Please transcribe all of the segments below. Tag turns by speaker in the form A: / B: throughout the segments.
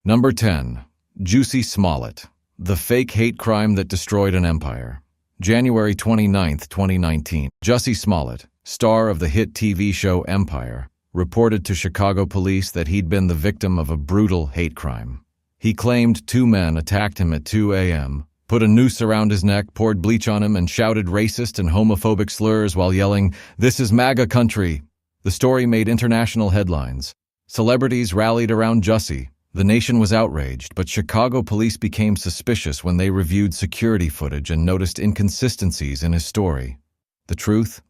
A: Number 10. Jussie Smollett, the fake hate crime that destroyed an empire. January 29, 2019. Jussie Smollett, star of the hit TV show Empire, reported to Chicago police that he'd been the victim of a brutal hate crime. He claimed 2 men attacked him at 2 a.m., put a noose around his neck, poured bleach on him, and shouted racist and homophobic slurs while yelling, "This is MAGA country." The story made international headlines. Celebrities rallied around Jussie. The nation was outraged, but Chicago police became suspicious when they reviewed security footage and noticed inconsistencies in his story. The truth?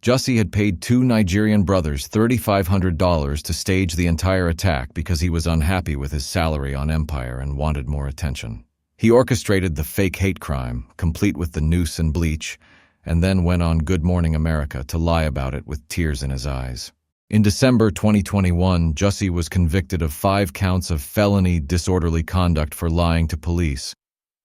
A: Jussie had paid 2 Nigerian brothers $3,500 to stage the entire attack because he was unhappy with his salary on Empire and wanted more attention. He orchestrated the fake hate crime, complete with the noose and bleach, and then went on Good Morning America to lie about it with tears in his eyes. In December 2021, Jussie was convicted of 5 counts of felony disorderly conduct for lying to police.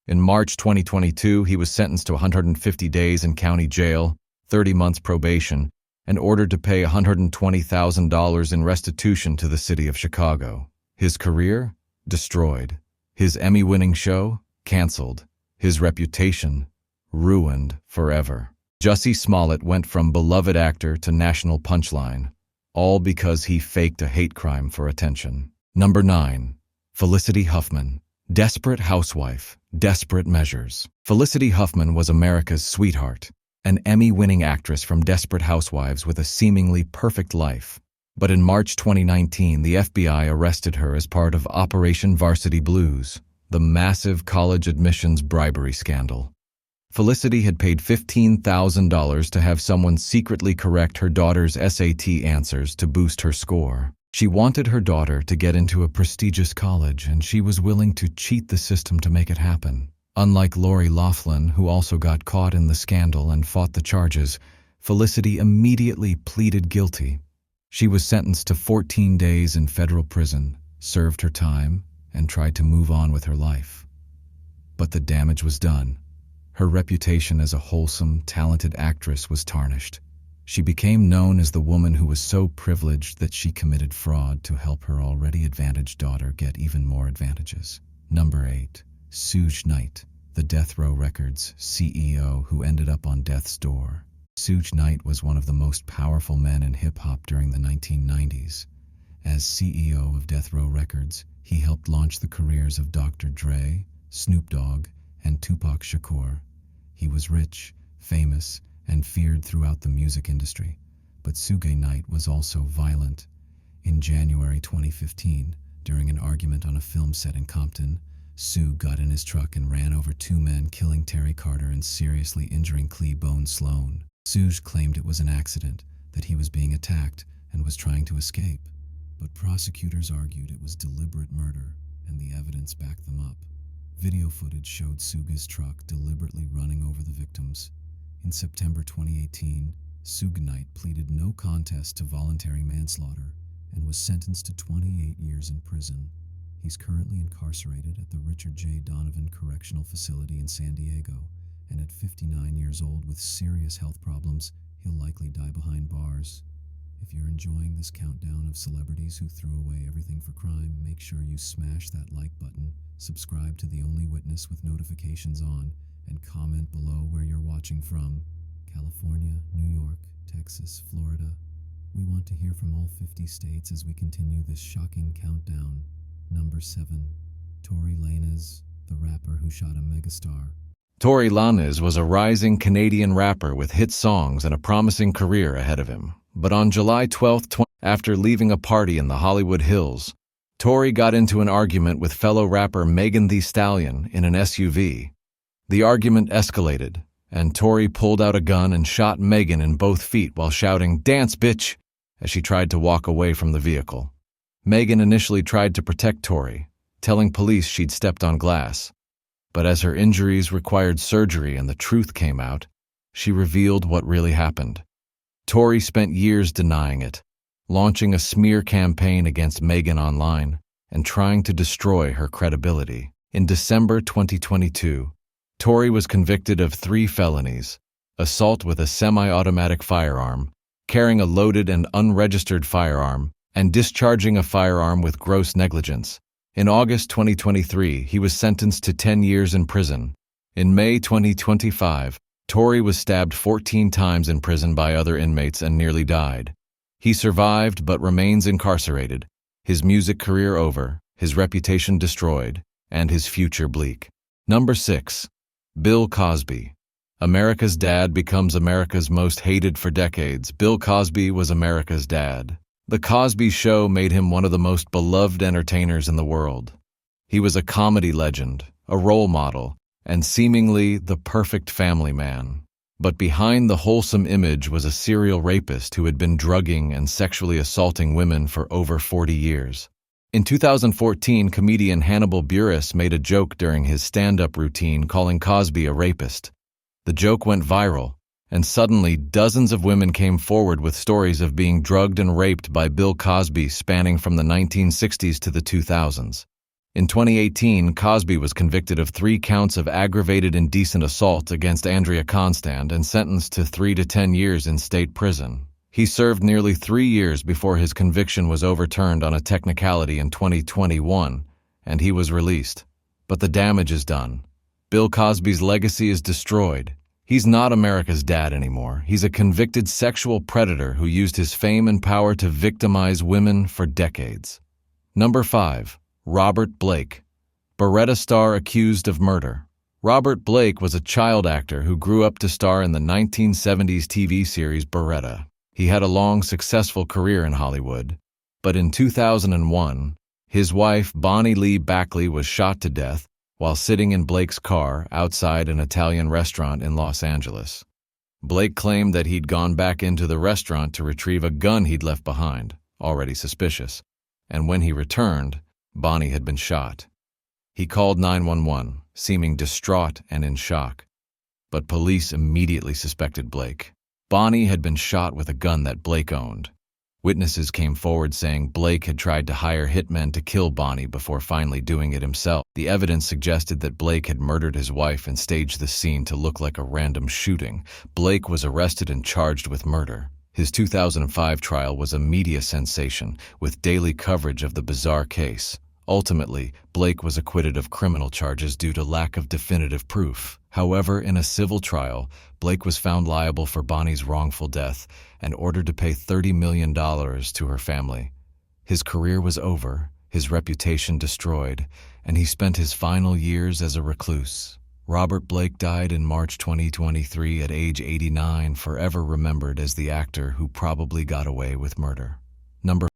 A: In March 2022, he was sentenced to 150 days in county jail, 30 months probation, and ordered to pay $120,000 in restitution to the city of Chicago. His career? Destroyed. His Emmy-winning show? Canceled. His reputation? Ruined forever. Jussie Smollett went from beloved actor to national punchline, all because he faked a hate crime for attention. Number 9. Felicity Huffman, desperate housewife, desperate measures. Felicity Huffman was America's sweetheart, an Emmy-winning actress from Desperate Housewives with a seemingly perfect life. But in March 2019, the FBI arrested her as part of Operation Varsity Blues, the massive college admissions bribery scandal. Felicity had paid $15,000 to have someone secretly correct her daughter's SAT answers to boost her score. She wanted her daughter to get into a prestigious college, and she was willing to cheat the system to make it happen. Unlike Lori Loughlin, who also got caught in the scandal and fought the charges, Felicity immediately pleaded guilty. She was sentenced to 14 days in federal prison, served her time, and tried to move on with her life. But the damage was done. Her reputation as a wholesome, talented actress was tarnished. She became known as the woman who was so privileged that she committed fraud to help her already advantaged daughter get even more advantages. Number 8. Suge Knight, the Death Row Records CEO who ended up on death's door. Suge Knight was one of the most powerful men in hip-hop during the 1990s. As CEO of Death Row Records, he helped launch the careers of Dr. Dre, Snoop Dogg, and Tupac Shakur. He was rich, famous, and feared throughout the music industry. But Suge Knight was also violent. In January 2015, during an argument on a film set in Compton, Suge got in his truck and ran over 2 men, killing Terry Carter and seriously injuring Cleabone Sloan. Suge claimed it was an accident, that he was being attacked and was trying to escape. But prosecutors argued it was deliberate murder, and the evidence backed them up. Video footage showed Suge's truck deliberately running over the victims. In September 2018, Suge Knight pleaded no contest to voluntary manslaughter and was sentenced to 28 years in prison. He's currently incarcerated at the Richard J. Donovan Correctional Facility in San Diego, and at 59 years old with serious health problems, he'll likely die behind bars. If you're enjoying this countdown of celebrities who threw away everything for crime, make sure you smash that like button, subscribe to The Only Witness with notifications on, and comment below where you're watching from. California, New York, Texas, Florida. We want to hear from all 50 states as we continue this shocking countdown. Number 7. Tory Lanez, the rapper who shot a megastar. Tory Lanez was a rising Canadian rapper with hit songs and a promising career ahead of him. But on July 12, after leaving a party in the Hollywood Hills, Tory got into an argument with fellow rapper Megan Thee Stallion in an SUV. The argument escalated, and Tory pulled out a gun and shot Megan in both feet while shouting, "Dance, bitch!" as she tried to walk away from the vehicle. Megan initially tried to protect Tory, telling police she'd stepped on glass. But as her injuries required surgery and the truth came out, she revealed what really happened. Tory spent years denying it, launching a smear campaign against Megan online and trying to destroy her credibility. In December 2022, Tory was convicted of 3 felonies: assault with a semi-automatic firearm, carrying a loaded and unregistered firearm, and discharging a firearm with gross negligence. In August 2023, he was sentenced to 10 years in prison. In May 2025, Tory was stabbed 14 times in prison by other inmates and nearly died. He survived but remains incarcerated, his music career over, his reputation destroyed, and his future bleak. Number 6. Bill Cosby. America's dad becomes America's most hated for decades. Bill Cosby was America's dad. The Cosby Show made him one of the most beloved entertainers in the world. He was a comedy legend, a role model, and seemingly the perfect family man. But behind the wholesome image was a serial rapist who had been drugging and sexually assaulting women for over 40 years. In 2014, comedian Hannibal Buress made a joke during his stand-up routine calling Cosby a rapist. The joke went viral, and suddenly dozens of women came forward with stories of being drugged and raped by Bill Cosby spanning from the 1960s to the 2000s. In 2018, Cosby was convicted of 3 counts of aggravated indecent assault against Andrea Constand and sentenced to 3 to 10 years in state prison. He served nearly 3 years before his conviction was overturned on a technicality in 2021, and he was released. But the damage is done. Bill Cosby's legacy is destroyed. He's not America's dad anymore. He's a convicted sexual predator who used his fame and power to victimize women for decades. Number 5. Robert Blake. Baretta star accused of murder. Robert Blake was a child actor who grew up to star in the 1970s TV series Baretta. He had a long, successful career in Hollywood. But in 2001, his wife, Bonnie Lee Backley, was shot to death while sitting in Blake's car outside an Italian restaurant in Los Angeles. Blake claimed that he'd gone back into the restaurant to retrieve a gun he'd left behind, already suspicious, and when he returned, Bonnie had been shot. He called 911, seeming distraught and in shock. But police immediately suspected Blake. Bonnie had been shot with a gun that Blake owned. Witnesses came forward saying Blake had tried to hire hitmen to kill Bonnie before finally doing it himself. The evidence suggested that Blake had murdered his wife and staged the scene to look like a random shooting. Blake was arrested and charged with murder. His 2005 trial was a media sensation, with daily coverage of the bizarre case. Ultimately, Blake was acquitted of criminal charges due to lack of definitive proof. However, in a civil trial, Blake was found liable for Bonnie's wrongful death and ordered to pay $30 million to her family. His career was over, his reputation destroyed, and he spent his final years as a recluse. Robert Blake died in March 2023 at age 89, forever remembered as the actor who probably got away with murder. Number